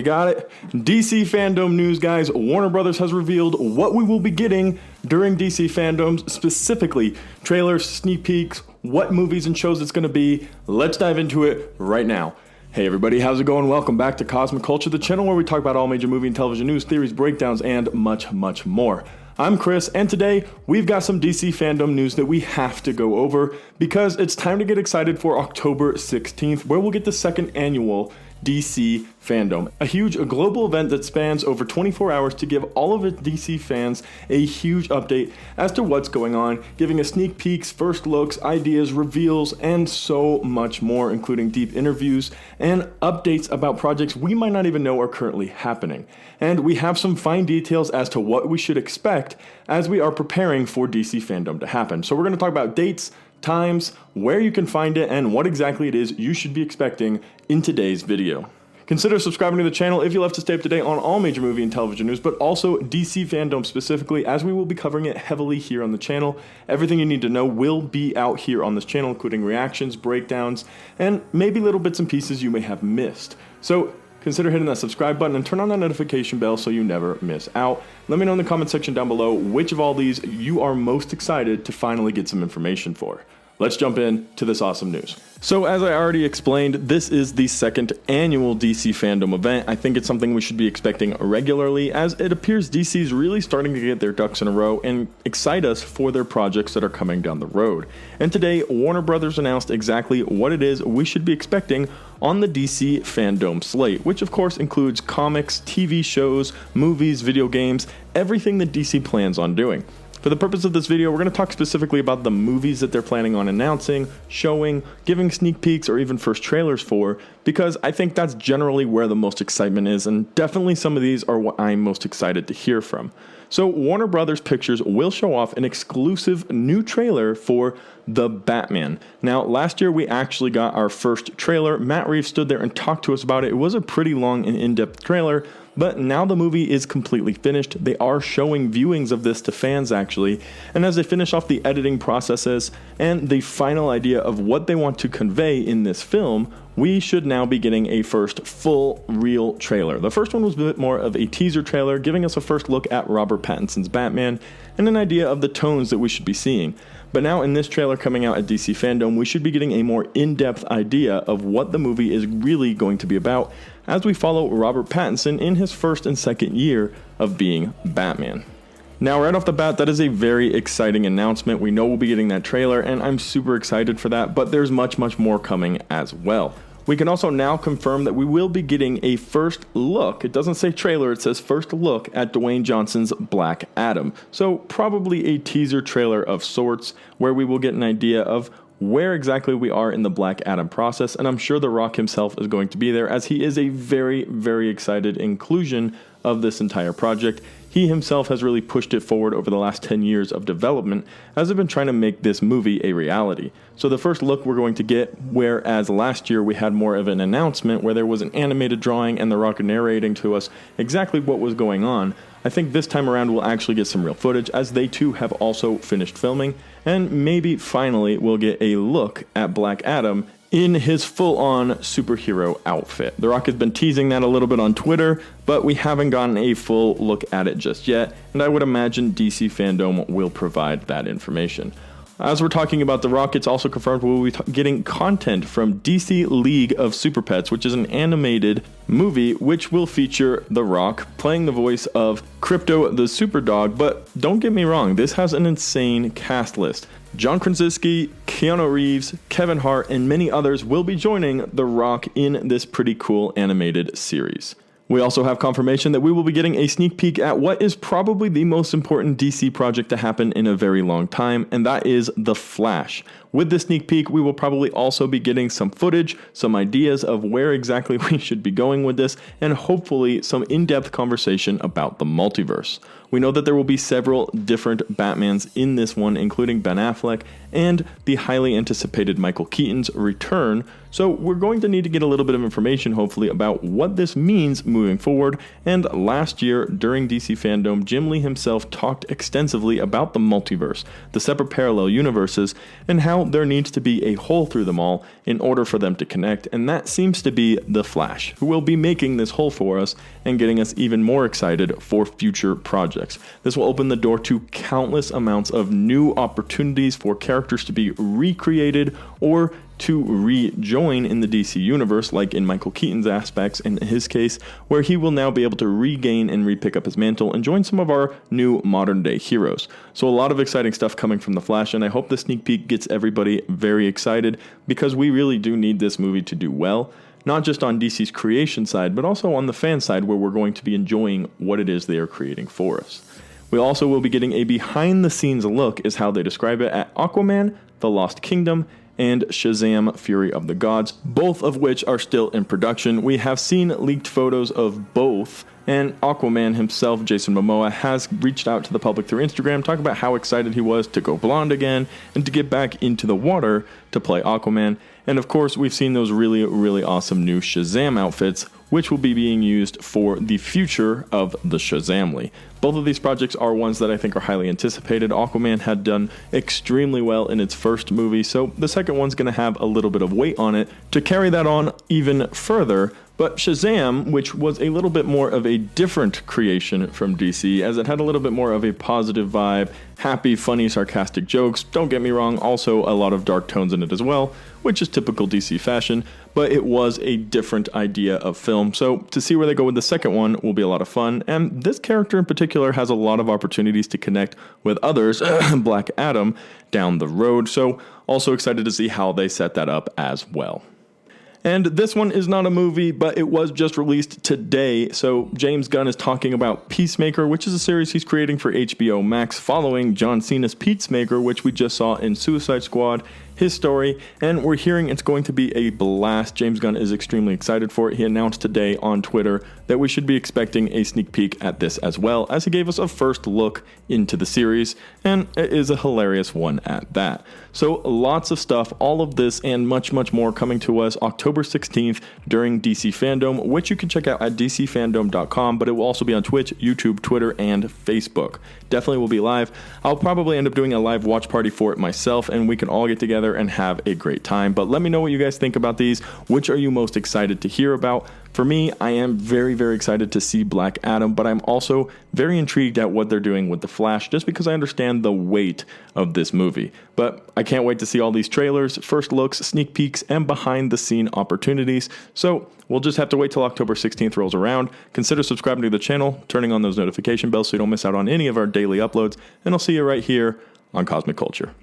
got it. DC Fandome news, guys. Warner Brothers has revealed what we will be getting during DC Fandomes, specifically trailers, sneak peeks, what movies and shows it's going to be. Let's dive into it right now. Hey everybody, how's it going? Welcome back to Cosmic Culture, the channel where we talk about all major movie and television news, theories, breakdowns, and much, much more. I'm Chris, and today we've got some DC Fandome news that we have to go over because it's time to get excited for October 16th, where we'll get the second annual DC Fandome, a huge global event that spans over 24 hours to give all of its DC fans a huge update as to what's going on, giving us sneak peeks, first looks, ideas, reveals, and so much more, including deep interviews and updates about projects we might not even know are currently happening. And we have some fine details as to what we should expect as we are preparing for DC Fandome to happen. So we're going to talk about dates, times, where you can find it, and what exactly it is you should be expecting in today's video. Consider subscribing to the channel if you love to stay up to date on all major movie and television news, but also DC Fandome specifically, as we will be covering it heavily here on the channel. Everything you need to know will be out here on this channel, including reactions, breakdowns, and maybe little bits and pieces you may have missed. So consider hitting that subscribe button and turn on that notification bell so you never miss out. Let me know in the comment section down below which of all these you are most excited to finally get some information for. Let's jump in to this awesome news. So as I already explained, this is the second annual DC Fandome event. I think it's something we should be expecting regularly, as it appears DC is really starting to get their ducks in a row and excite us for their projects that are coming down the road. And today, Warner Brothers announced exactly what it is we should be expecting on the DC Fandome slate, which of course includes comics, TV shows, movies, video games, everything that DC plans on doing. For the purpose of this video, we're going to talk specifically about the movies that they're planning on announcing, showing, giving sneak peeks, or even first trailers for, because I think that's generally where the most excitement is, and definitely some of these are what I'm most excited to hear from. So Warner Brothers Pictures will show off an exclusive new trailer for The Batman. Now, last year we actually got our first trailer. Matt Reeves stood there and talked to us about it. It was a pretty long and in-depth trailer, but now the movie is completely finished. They are showing viewings of this to fans actually, and as they finish off the editing processes and the final idea of what they want to convey in this film, we should now be getting a first full, real trailer. The first one was a bit more of a teaser trailer, giving us a first look at Robert Pattinson's Batman and an idea of the tones that we should be seeing. But now in this trailer coming out at DC Fandome, we should be getting a more in-depth idea of what the movie is really going to be about as we follow Robert Pattinson in his first and second year of being Batman. Now, right off the bat, that is a very exciting announcement. We know we'll be getting that trailer, and I'm super excited for that, but there's much, much more coming as well. We can also now confirm that we will be getting a first look. It doesn't say trailer, it says first look at Dwayne Johnson's Black Adam. So probably a teaser trailer of sorts where we will get an idea of where exactly we are in the Black Adam process. And I'm sure The Rock himself is going to be there, as he is a very, very excited inclusion of this entire project. He himself has really pushed it forward over the last 10 years of development as they've been trying to make this movie a reality. So the first look we're going to get, whereas last year we had more of an announcement where there was an animated drawing and The Rock narrating to us exactly what was going on, I think this time around we'll actually get some real footage, as they too have also finished filming, and maybe finally we'll get a look at Black Adam in his full-on superhero outfit. The Rock has been teasing that a little bit on Twitter, but we haven't gotten a full look at it just yet, and I would imagine DC Fandome will provide that information. As we're talking about The Rock, it's also confirmed we'll be getting content from DC League of Super Pets, which is an animated movie which will feature The Rock playing the voice of Crypto the Superdog. But don't get me wrong, this has an insane cast list. John Krasinski, Keanu Reeves, Kevin Hart, and many others will be joining The Rock in this pretty cool animated series. We also have confirmation that we will be getting a sneak peek at what is probably the most important DC project to happen in a very long time, and that is The Flash. With this sneak peek, we will probably also be getting some footage, some ideas of where exactly we should be going with this, and hopefully some in-depth conversation about the multiverse. We know that there will be several different Batmans in this one, including Ben Affleck and the highly anticipated Michael Keaton's return, So we're going to need to get a little bit of information, hopefully, about what this means moving forward. And last year, during DC Fandome, Jim Lee himself talked extensively about the multiverse, the separate parallel universes, and how there needs to be a hole through them all in order for them to connect. And that seems to be the Flash, who will be making this hole for us and getting us even more excited for future projects. This will open the door to countless amounts of new opportunities for characters to be recreated or to rejoin in the DC universe, like in Michael Keaton's aspects in his case, where he will now be able to regain and re-pick up his mantle and join some of our new modern day heroes. So a lot of exciting stuff coming from The Flash, and I hope the sneak peek gets everybody very excited, because we really do need this movie to do well, not just on DC's creation side, but also on the fan side, where we're going to be enjoying what it is they are creating for us. We also will be getting a behind-the-scenes look, is how they describe it, at Aquaman, The Lost Kingdom, and Shazam! Fury of the Gods, both of which are still in production. We have seen leaked photos of both, and Aquaman himself, Jason Momoa, has reached out to the public through Instagram, talking about how excited he was to go blonde again and to get back into the water to play Aquaman. And of course, we've seen those really, really awesome new Shazam outfits, which will be being used for the future of the Shazamly. Both of these projects are ones that I think are highly anticipated. Aquaman had done extremely well in its first movie, so the second one's going to have a little bit of weight on it to carry that on even further. But Shazam, which was a little bit more of a different creation from DC, as it had a little bit more of a positive vibe, happy, funny, sarcastic jokes. Don't get me wrong, also a lot of dark tones in it as well, which is typical DC fashion, but it was a different idea of film. So to see where they go with the second one will be a lot of fun, and this character in particular has a lot of opportunities to connect with others, Black Adam, down the road. So also excited to see how they set that up as well. And this one is not a movie, but it was just released today. So James Gunn is talking about Peacemaker, which is a series he's creating for HBO Max following John Cena's Peacemaker, which we just saw in Suicide Squad, his story, and we're hearing it's going to be a blast. James Gunn is extremely excited for it. He announced today on Twitter that we should be expecting a sneak peek at this as well, as he gave us a first look into the series, and it is a hilarious one at that. So lots of stuff, all of this and much, much more coming to us October 16th during DC Fandome, which you can check out at dcfandome.com, but it will also be on Twitch, YouTube, Twitter, and Facebook. Definitely will be live. I'll probably end up doing a live watch party for it myself, and we can all get together and have a great time. But let me know what you guys think about these. Which are you most excited to hear about? For me, I am very, very excited to see Black Adam, but I'm also very intrigued at what they're doing with The Flash, just because I understand the weight of this movie. But I can't wait to see all these trailers, first looks, sneak peeks, and behind-the-scene opportunities. So we'll just have to wait till October 16th rolls around. Consider subscribing to the channel, turning on those notification bells so you don't miss out on any of our daily uploads, and I'll see you right here on Cosmic Culture.